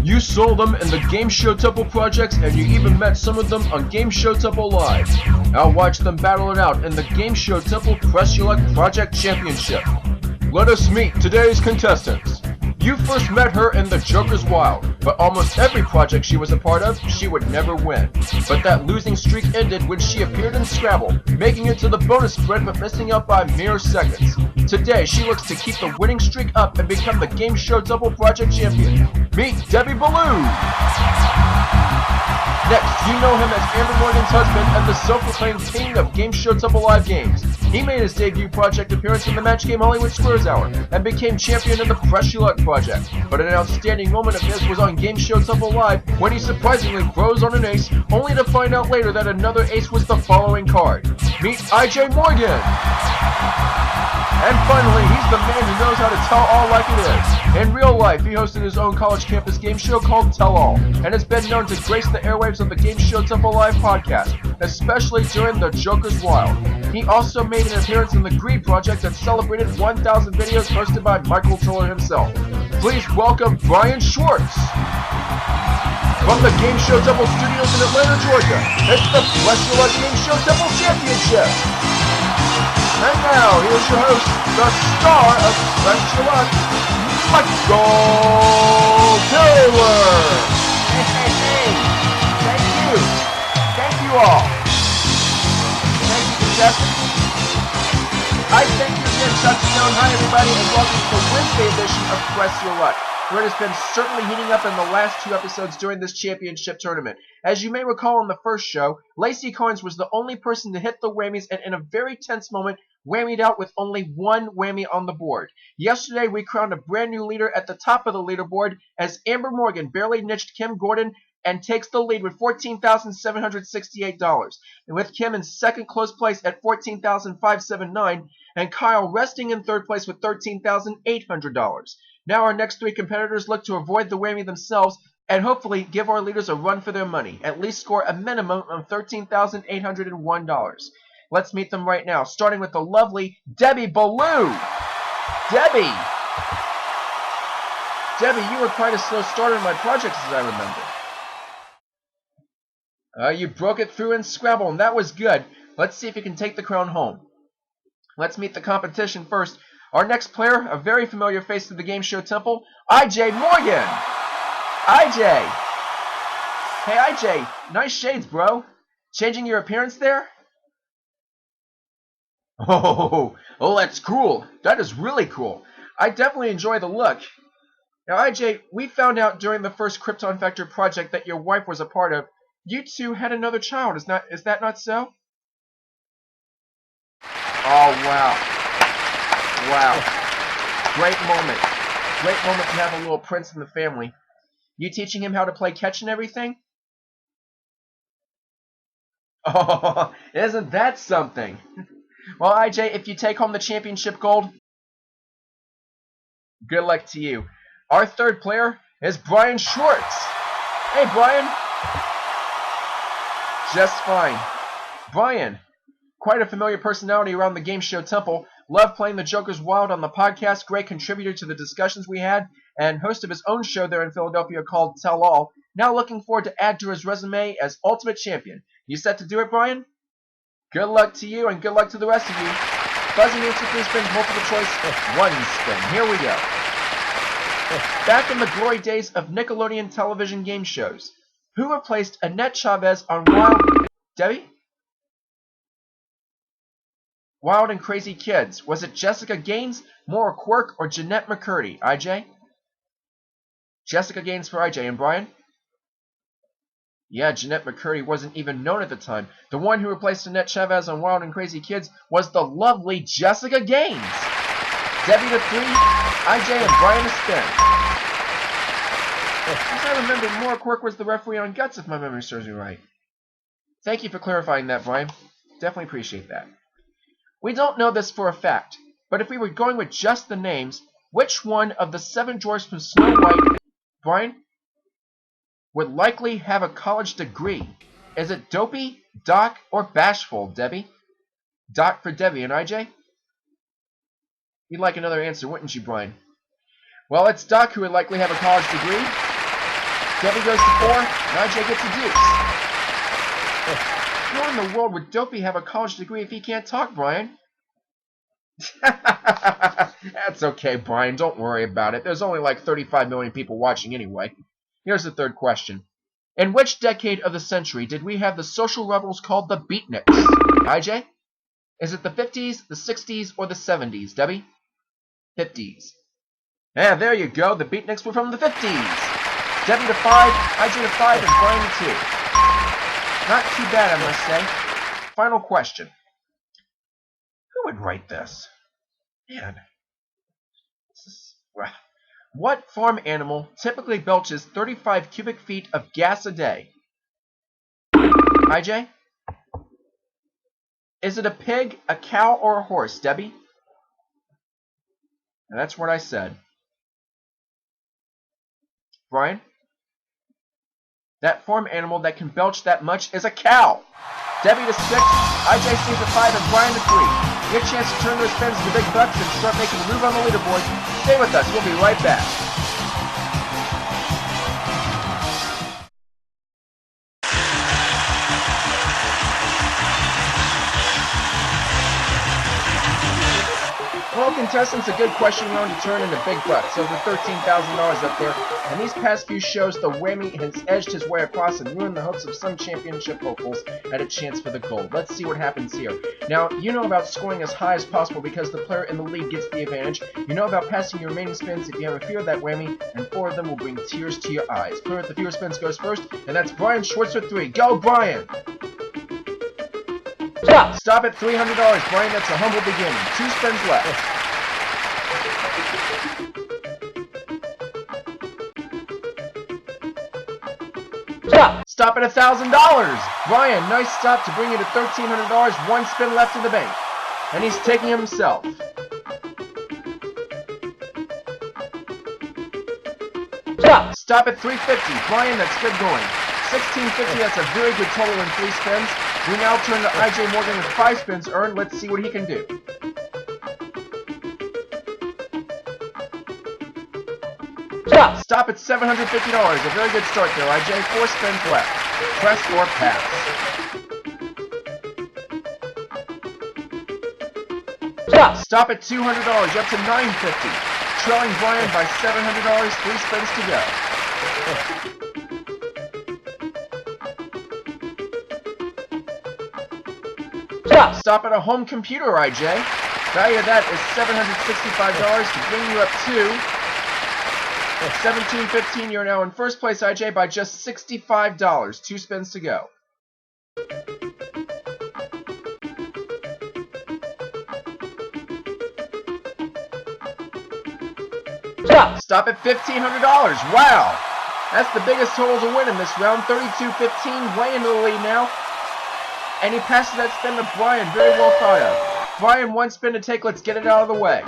You saw them in the Game Show Temple projects, and you even met some of them on Game Show Temple Live. Now watch them battle it out in the Game Show Temple Press Your Luck Project Championship. Let us meet today's contestants. You first met her in the Joker's Wild, but almost every project she was a part of, she would never win. But that losing streak ended when she appeared in Scrabble, making it to the bonus spread but missing out by mere seconds. Today, she looks to keep the winning streak up and become the Game Show Double Project Champion. Meet Debbie Ballew! Next, you know him as Amber Morgan's husband and the self-proclaimed king of Game Show Temple Live games. He made his debut project appearance in the Match Game Hollywood Squares Hour and became champion in the Press Your Luck project. But an outstanding moment of his was on Game Show Temple Live when he surprisingly froze on an ace, only to find out later that another ace was the following card. Meet IJ Morgan! And finally, he's the man who knows how to tell all like it is. In real life, he hosted his own college campus game show called Tell All, and has been known to grace the airwaves of the Game Show Temple Live podcast, especially during the Joker's Wild. He also made an appearance in the Greed Project that celebrated 1,000 videos hosted by Michael Tiller himself. Please welcome Brian Schwartz. From the Game Show Temple Studios in Atlanta, Georgia, it's the Press Your Luck Game Show Temple Championship. And now, here's your host, the star of Press Your Luck, Michael Tiller. Hey. Thank you all. Thank you, contestants. I thank you again, Touchstone. Hi, everybody, and welcome to the Wednesday edition of Press Your Luck, where it has been certainly heating up in the last two episodes during this championship tournament. As you may recall in the first show, Lacey Carnes was the only person to hit the whammies and in a very tense moment, whammied out with only one whammy on the board. Yesterday, we crowned a brand new leader at the top of the leaderboard as Amber Morgan barely niched Kim Gordon and takes the lead with $14,768. And with Kim in second close place at $14,579 and Kyle resting in third place with $13,800. Now our next three competitors look to avoid the whammy themselves and hopefully give our leaders a run for their money, at least score a minimum of $13,801. Let's meet them right now, starting with the lovely Debbie Ballew. Debbie, you were quite a slow starter in my projects, as I remember. You broke it through in Scrabble, and that was good. Let's see if you can take the crown home. Let's meet the competition first. Our next player, a very familiar face to the Game Show Temple, IJ Morgan. IJ. Hey, IJ, nice shades, bro. Changing your appearance there? Oh, that's cool. That is really cool. I definitely enjoy the look. Now, IJ, we found out during the first Krypton Factor project that your wife was a part of. You two had another child. Is that not so? Oh, wow. Wow. Great moment. Great moment to have a little prince in the family. You teaching him how to play catch and everything? Oh, isn't that something? Well, IJ, if you take home the championship gold, good luck to you. Our third player is Brian Schwartz. Hey, Brian. Just fine. Brian, quite a familiar personality around the Game Show Temple. Loved playing the Joker's Wild on the podcast. Great contributor to the discussions we had. And host of his own show there in Philadelphia called Tell All. Now looking forward to add to his resume as Ultimate Champion. You set to do it, Brian? Good luck to you and good luck to the rest of you. Buzzing answer, please spin multiple choice. One spin. Here we go. Back in the glory days of Nickelodeon television game shows, who replaced Annette Chavez on Wild and Crazy Kids? Was it Jessica Gaines, Maura Quirk, or Jeanette McCurdy? IJ? Jessica Gaines for IJ. And Brian? Yeah, Jeanette McCurdy wasn't even known at the time. The one who replaced Annette Chavez on Wild and Crazy Kids was the lovely Jessica Gaines. Debbie to 3, IJ and Brian to spin. As I remember, Maura Quirk was the referee on Guts, if my memory serves me right. Thank you for clarifying that, Brian. Definitely appreciate that. We don't know this for a fact, but if we were going with just the names, which one of the 7 dwarfs from Snow White, Brian, would likely have a college degree? Is it Dopey, Doc, or Bashful, Debbie? Doc for Debbie and IJ? You'd like another answer, wouldn't you, Brian? Well, it's Doc who would likely have a college degree. Debbie goes to 4, and IJ gets a deuce. How in the world would Dopey have a college degree if he can't talk, Brian? That's okay, Brian. Don't worry about it. There's only like 35 million people watching anyway. Here's the third question. In which decade of the century did we have the social rebels called the beatniks? IJ? Is it the 50s, the 60s, or the 70s, Debbie? 50s. Yeah, there you go. The beatniks were from the 50s. Debbie to 5, IJ to 5, and Brian to 2. Not too bad, I must say. Final question. Who would write this? Man. Well, what farm animal typically belches 35 cubic feet of gas a day? IJ? Is it a pig, a cow, or a horse, Debbie? And that's what I said. Brian? That farm animal that can belch that much is a cow. Debbie to 6, IJ stays at 5, and Brian to 3. Your chance to turn those spins into big bucks and start making a move on the leaderboard. Stay with us. We'll be right back. Well, contestants, a good question round to turn into big bucks. Over $13,000 up there. And these past few shows, the whammy has edged his way across and ruined the hopes of some championship hopefuls at a chance for the gold. Let's see what happens here. Now, you know about scoring as high as possible because the player in the lead gets the advantage. You know about passing your remaining spins if you have a fear of that whammy, and 4 of them will bring tears to your eyes. Player with the fewer spins goes first, and that's Brian Schwartz with 3. Go, Brian! Stop at $300, Brian. That's a humble beginning. 2 spins left. Stop at $1,000. Brian, nice stop to bring you to $1,300. 1 spin left in the bank. And he's taking himself. Stop at $350. Brian, that's good going. $1,650, that's a very good total in 3 spins. We now turn to IJ Morgan with 5 spins earned. Let's see what he can do. Stop at $750. A very good start there, IJ. 4 spins left. Press or pass. Stop at $200. You're up to $950. Trailing Brian by $700. 3 spins to go. Stop at a home computer, IJ. Value of that is $765 to bring you up to $1,715. You're now in first place, IJ, by just $65. 2 spins to go. Stop at $1,500. Wow! That's the biggest total to win in this round. 32-15, way into the lead now. And he passes that spin to Brian. Very well thought of. Brian, 1 spin to take. Let's get it out of the way.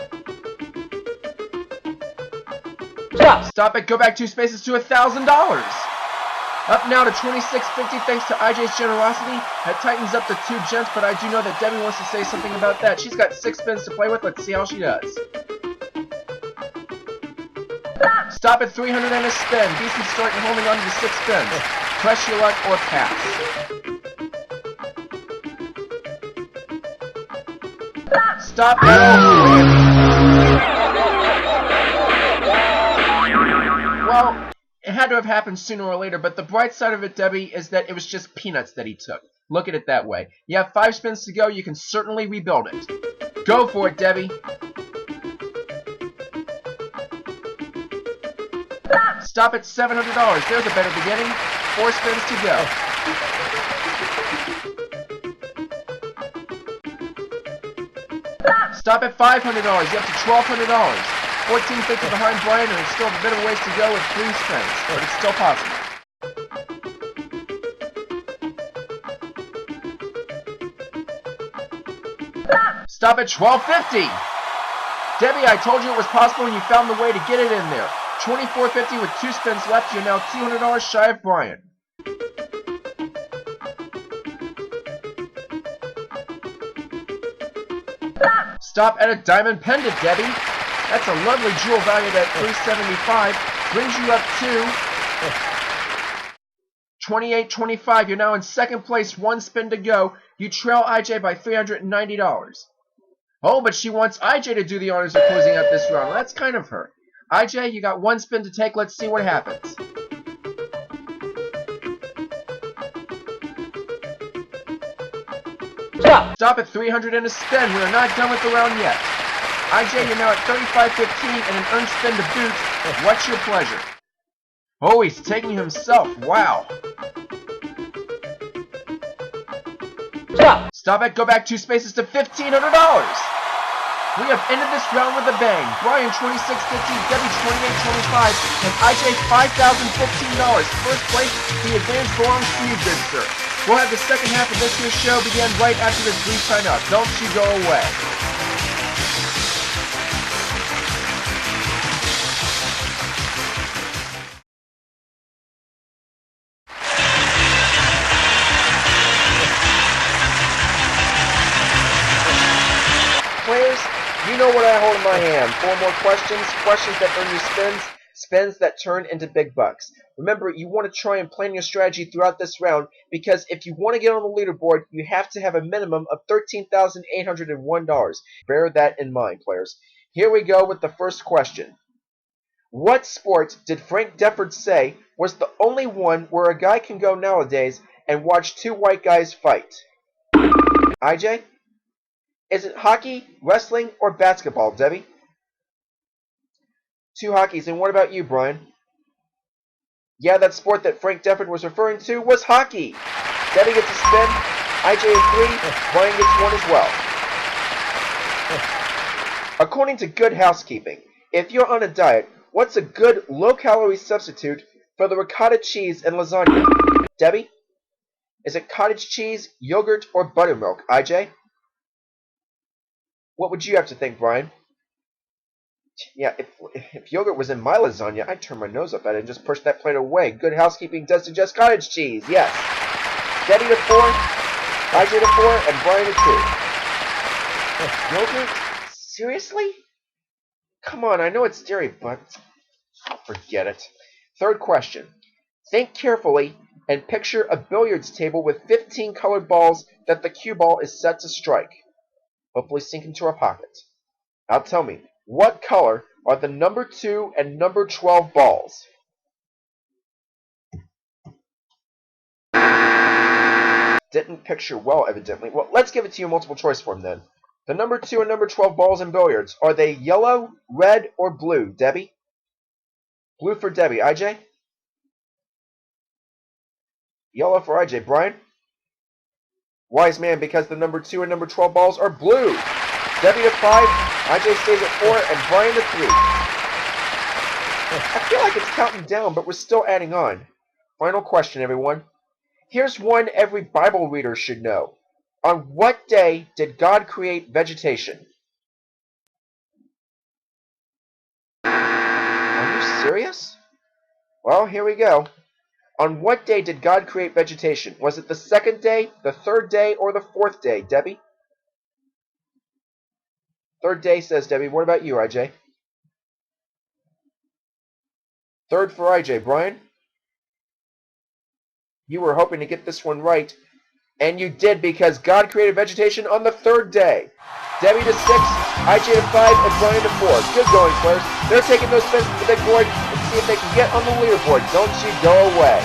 Stop it. Go back 2 spaces to $1,000. Up now to $2,650 thanks to IJ's generosity. That tightens up to 2 gents, but I do know that Debbie wants to say something about that. She's got 6 spins to play with. Let's see how she does. Stop at $300 and a spin. Decent start and holding on to the 6 spins. Press your luck or pass. Stop at Well, it had to have happened sooner or later, but the bright side of it, Debbie, is that it was just peanuts that he took. Look at it that way. You have 5 spins to go. You can certainly rebuild it. Go for it, Debbie. Stop at $700. There's a better beginning. 4 spins to go. Stop at $500. You're up to $1,200. $1,450 behind Brian, and it's still a bit of ways to go with 3 spins, but it's still possible. Stop at $1,250. Debbie, I told you it was possible, and you found the way to get it in there. $2,450 with 2 spins left. You're now $200 shy of Brian. Stop at a diamond pendant, Debbie. That's a lovely jewel valued at $375. Brings you up to 28-25. You're now in second place. One spin to go. You trail IJ by $390. Oh, but she wants IJ to do the honors of closing out this round. That's kind of her. IJ, you got one spin to take. Let's see what happens. Stop at 300 and a spin. We are not done with the round yet. IJ, you're now at 35.15 and an earned spin to boot. What's your pleasure? Oh, he's taking himself. Wow. Stop it. Go back 2 spaces to $1,500. We have ended this round with a bang. Brian 26.50, Debbie 28.25, and IJ $5,015. First place, the advantage belongs to you, good sir. We'll have the second half of this year's show begin right after this brief timeout. Don't you go away. Players, you know what I hold in my hand. 4 more questions, questions that earn you spins, spins that turn into big bucks. Remember, you want to try and plan your strategy throughout this round, because if you want to get on the leaderboard, you have to have a minimum of $13,801. Bear that in mind, players. Here we go with the first question. What sport did Frank Deford say was the only one where a guy can go nowadays and watch 2 white guys fight? IJ? Is it hockey, wrestling, or basketball, Debbie? 2 hockeys, and what about you, Brian? Yeah, that sport that Frank Deford was referring to was hockey. Debbie gets a spin, IJ a 3, Brian gets 1 as well. According to Good Housekeeping, if you're on a diet, what's a good low-calorie substitute for the ricotta cheese and lasagna? Debbie? Is it cottage cheese, yogurt, or buttermilk? IJ? What would you have to think, Brian? Yeah, if yogurt was in my lasagna, I'd turn my nose up at it and just push that plate away. Good Housekeeping does suggest cottage cheese, yes. Debbie to 4, IJ to 4, and Brian to 2. Yogurt? Seriously? Come on, I know it's dairy, but forget it. Third question. Think carefully and picture a billiards table with 15 colored balls that the cue ball is set to strike. Hopefully sink into our pocket. Now tell me, what color are the number 2 and number 12 balls? Didn't picture well, evidently. Well, let's give it to you in multiple choice form then. The number 2 and number 12 balls in billiards, are they yellow, red, or blue, Debbie? Blue for Debbie. IJ? Yellow for IJ. Brian? Wise man, because the number 2 and number 12 balls are blue. Debbie to 5, IJ stays at 4, and Brian to 3. I feel like it's counting down, but we're still adding on. Final question, everyone. Here's one every Bible reader should know. On what day did God create vegetation? Are you serious? Well, here we go. On what day did God create vegetation? Was it the 2nd day, the 3rd day, or the 4th day, Debbie? 3rd day, says Debbie. What about you, IJ? 3rd for IJ. Brian? You were hoping to get this one right, and you did, because God created vegetation on the 3rd day. Debbie to 6, IJ to 5, and Brian to 4. Good going, players. They're taking those spins to the big board and see if they can get on the leaderboard. Don't you go away.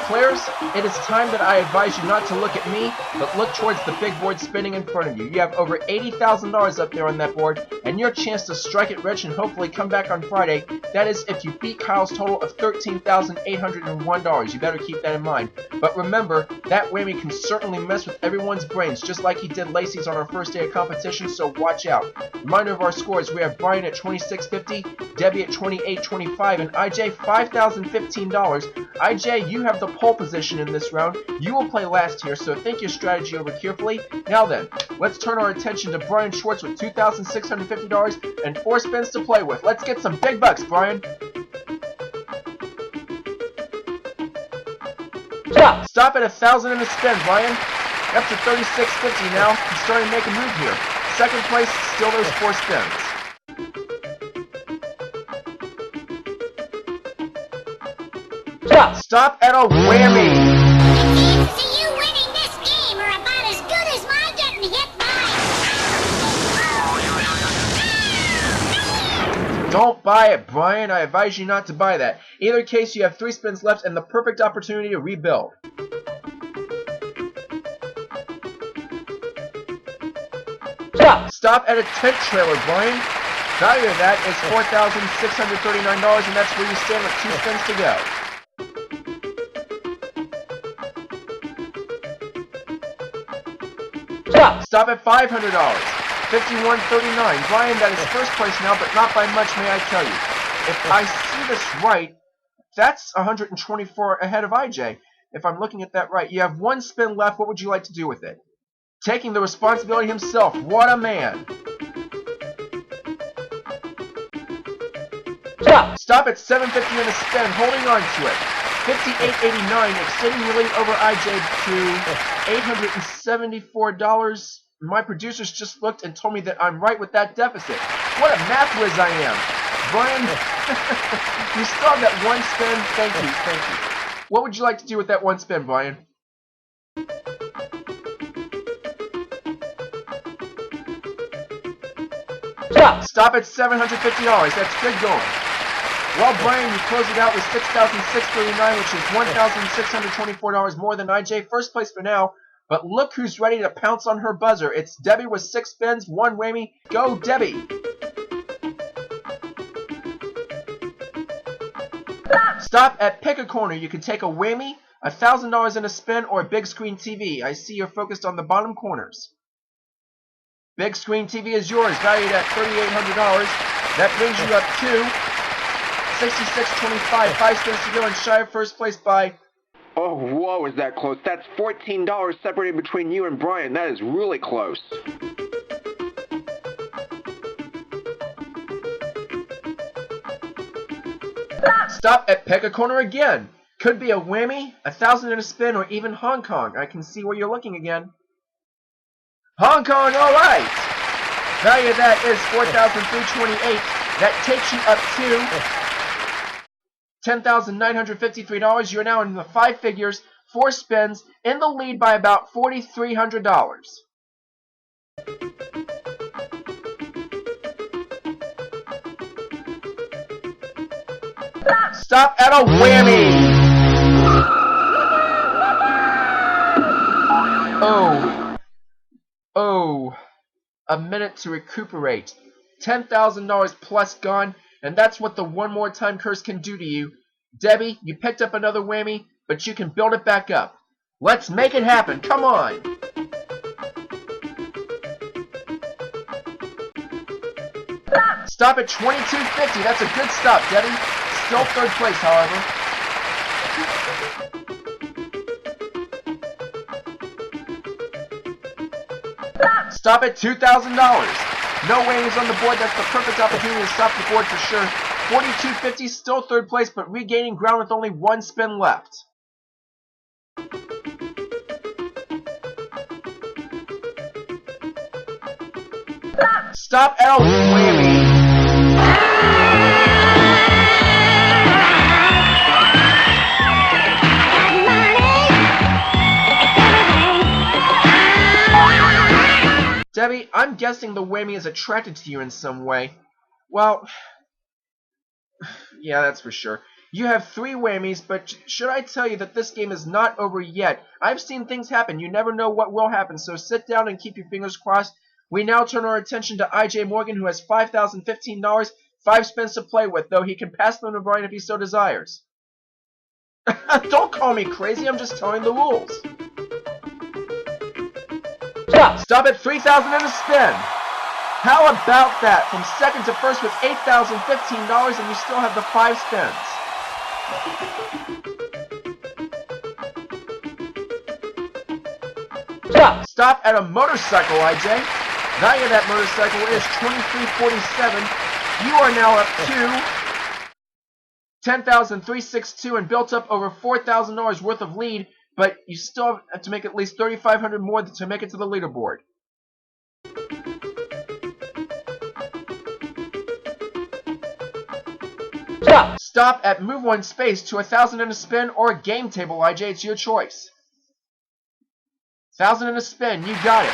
Players, it is time that I advise you not to look at me, but look towards the big board spinning in front of you. You have over $80,000 up there on that board, and your chance to strike it rich and hopefully come back on Friday, that is if you beat Kyle's total of $13,801. You better keep that in mind. But remember, that whammy can certainly mess with everyone's brains, just like he did Lacey's on our first day of competition, so watch out. Reminder of our scores, we have Brian at $26.50, Debbie at $28.25, and IJ $5,015. IJ, you have the pole position in this round. You will play last here, so think your strategy over carefully. Now then, let's turn our attention to Brian Schwartz with $2,650 and 4 spins to play with. Let's get some big bucks, Brian. Stop at 1,000 in a spin, Brian. Up to $36.50 now. He's starting to make a move here. Second place, still those 4 spins. Stop at a whammy! The chances of you winning this game are about as good as my getting hit by... Don't buy it, Brian. I advise you not to buy that. Either case, you have 3 spins left and the perfect opportunity to rebuild. Stop at a tent trailer, Brian. Value of that is $4,639, and that's where you stand with 2 spins to go. Stop at $500. $51.39. Brian, that is first place now, but not by much, may I tell you. If I see this right, that's 124 ahead of IJ. If I'm looking at that right, you have 1 spin left. What would you like to do with it? Taking the responsibility himself. What a man. Stop at $7.50 in a spin, holding on to it. $58.89, extending your lead over IJ to $874. My producers just looked and told me that I'm right with that deficit. What a math whiz I am. Brian, you still have that 1 spin. Thank you, thank you. What would you like to do with that 1 spin, Brian? Stop at $750. That's good going. Well, Brian, you close it out with $6,639, which is $1,624 more than IJ. First place for now. But look who's ready to pounce on her buzzer. It's Debbie with 6 spins, 1 whammy. Go, Debbie! Stop at pick a corner. You can take a whammy, $1,000 in a spin, or a big screen TV. I see you're focused on the bottom corners. Big screen TV is yours, valued at $3,800. That brings you up to $66.25. 5 spins to go and shy of first place by... Oh, whoa, is that close? That's $14 separated between you and Brian. That is really close. Stop at pick a corner again. Could be a whammy, $1,000 in a spin, or even Hong Kong. I can see where you're looking again. Hong Kong, all right. Value of that is $4,328. That takes you up to $10,953. You're now in the 5 figures, 4 spins, in the lead by about $4,300. Stop at a whammy. Oh, a minute to recuperate. $10,000 plus gone, and that's what the 1 more time curse can do to you. Debbie, you picked up another whammy, but you can build it back up. Let's make it happen. Come on. Stop at $22.50. That's a good stop, Debbie. Still 3rd place, however. Stop at $2,000. No whammies on the board. That's the perfect opportunity to stop the board for sure. $42.50, still 3rd place, but regaining ground with only 1 spin left. Stop at a whammy. Debbie, I'm guessing the whammy is attracted to you in some way. Well, yeah, that's for sure. You have 3 whammies, but should I tell you that this game is not over yet? I've seen things happen. You never know what will happen, so sit down and keep your fingers crossed. We now turn our attention to IJ Morgan, who has $5,015, 5 spins to play with, though he can pass them to Brian if he so desires. Don't call me crazy, I'm just telling the rules. Stop at $3,000 in a spin. How about that? From 2nd to 1st with $8,015, and you still have the 5 spins. Stop at a motorcycle, IJ. Value of that motorcycle is $23.47. You are now up to $10,362 and built up over $4,000 worth of lead, but you still have to make at least $3,500 more to make it to the leaderboard. Stop at move one space to 1,000 in a spin or a game table, IJ. It's your choice. 1,000 in a spin. You got it.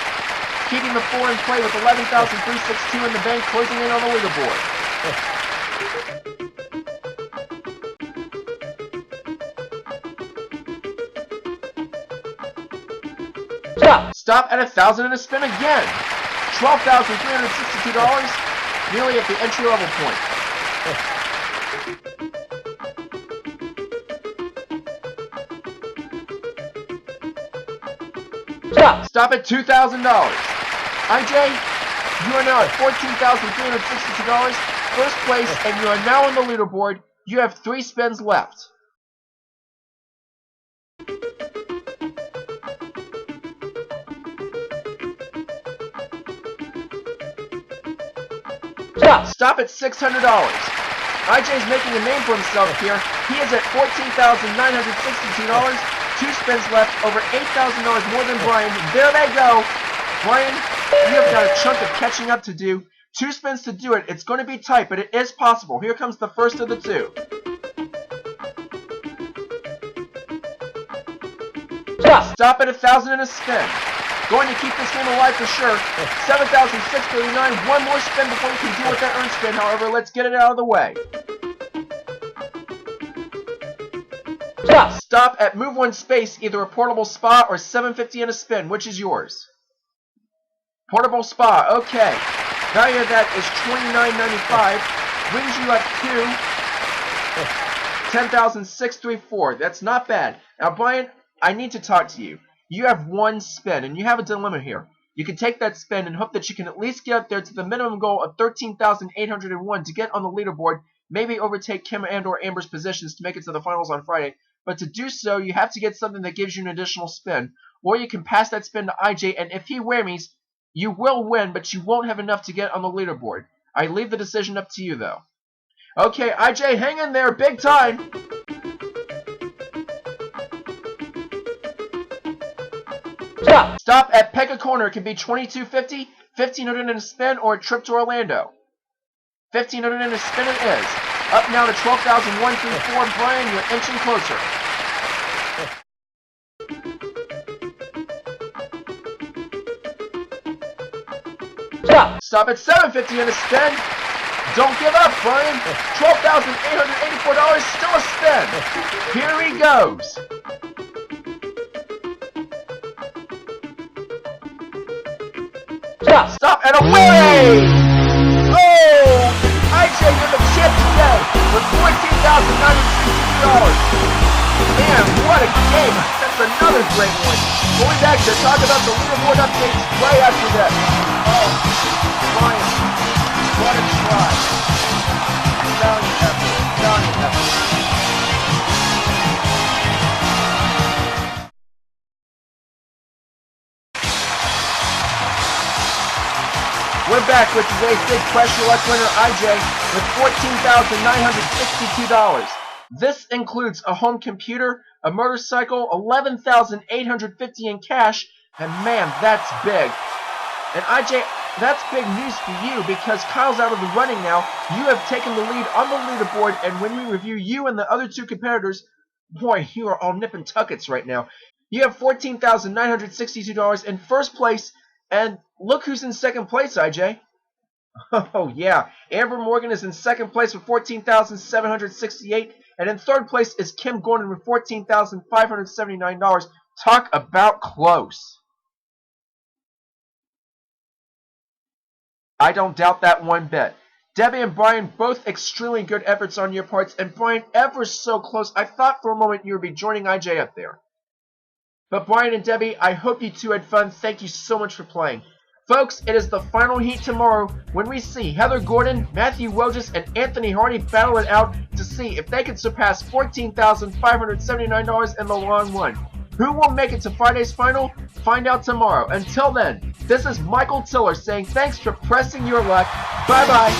Keeping the 4 in play with 11,362 in the bank, closing in on the leaderboard. Stop at 1,000 in a spin again. $12,362, nearly at the entry-level point. Stop at $2,000. IJ, you are now at $14,362, first place, and you are now on the leaderboard. You have 3 spins left. Stop at $600. IJ's making a name for himself here. He is at $14,962. 2 spins left, over $8,000 more than Brian. There they go. Brian, you have got a chunk of catching up to do. 2 spins to do it. It's going to be tight, but it is possible. Here comes the first of the 2. Stop at 1,000 in a spin. Going to keep this game alive for sure. 7,639. 1 more spin before you can deal with that earn spin. However, let's get it out of the way. Stop at move one space, either a portable spa or 750 in a spin. Which is yours? Portable spa. Okay. Value of that is $29.95. Brings you up to $10,634. That's not bad. Now, Brian, I need to talk to you. You have 1 spin, and you have a dilemma here. You can take that spin and hope that you can at least get up there to the minimum goal of 13,801 to get on the leaderboard, maybe overtake Kim and or Amber's positions to make it to the finals on Friday. But to do so, you have to get something that gives you an additional spin. Or you can pass that spin to IJ, and if he whammies, you will win, but you won't have enough to get on the leaderboard. I leave the decision up to you, though. Okay, IJ, hang in there, big time! Stop at Pega Corner. It can be $22.50, $1,500 in a spin, or a trip to Orlando. $1,500 in a spin it is. Up now to $12,134. Brian, you're inching closer. Stop at $750 in a spin. Don't give up, Brian. $12,884. Still a spin. Here he goes. Stop and away! Oh! IJ, you're the champ today with $14,962. Man, what a game! That's another great one. Going back to talk about the leaderboard updates right after this. Oh, Brian, what a try. Valiant effort. Valiant effort. We're back with today's big pressure luck winner, IJ, with $14,962. This includes a home computer, a motorcycle, $11,850 in cash, and man, that's big. And IJ, that's big news for you because Kyle's out of the running now. You have taken the lead on the leaderboard, and when we review you and the other 2 competitors, boy, you are all nipping tuckets right now. You have $14,962 in first place. And look who's in second place, IJ. Oh, yeah. Amber Morgan is in second place with $14,768. And in third place is Kim Gordon with $14,579. Talk about close. I don't doubt that one bit. Debbie and Brian, both extremely good efforts on your parts. And Brian, ever so close. I thought for a moment you would be joining IJ up there. But Brian and Debbie, I hope you 2 had fun. Thank you so much for playing. Folks, it is the final heat tomorrow when we see Heather Gordon, Matthew Wojcik, and Anthony Hardy battle it out to see if they can surpass $14,579 in the long run. Who will make it to Friday's final? Find out tomorrow. Until then, this is Michael Tiller saying thanks for pressing your luck. Bye-bye.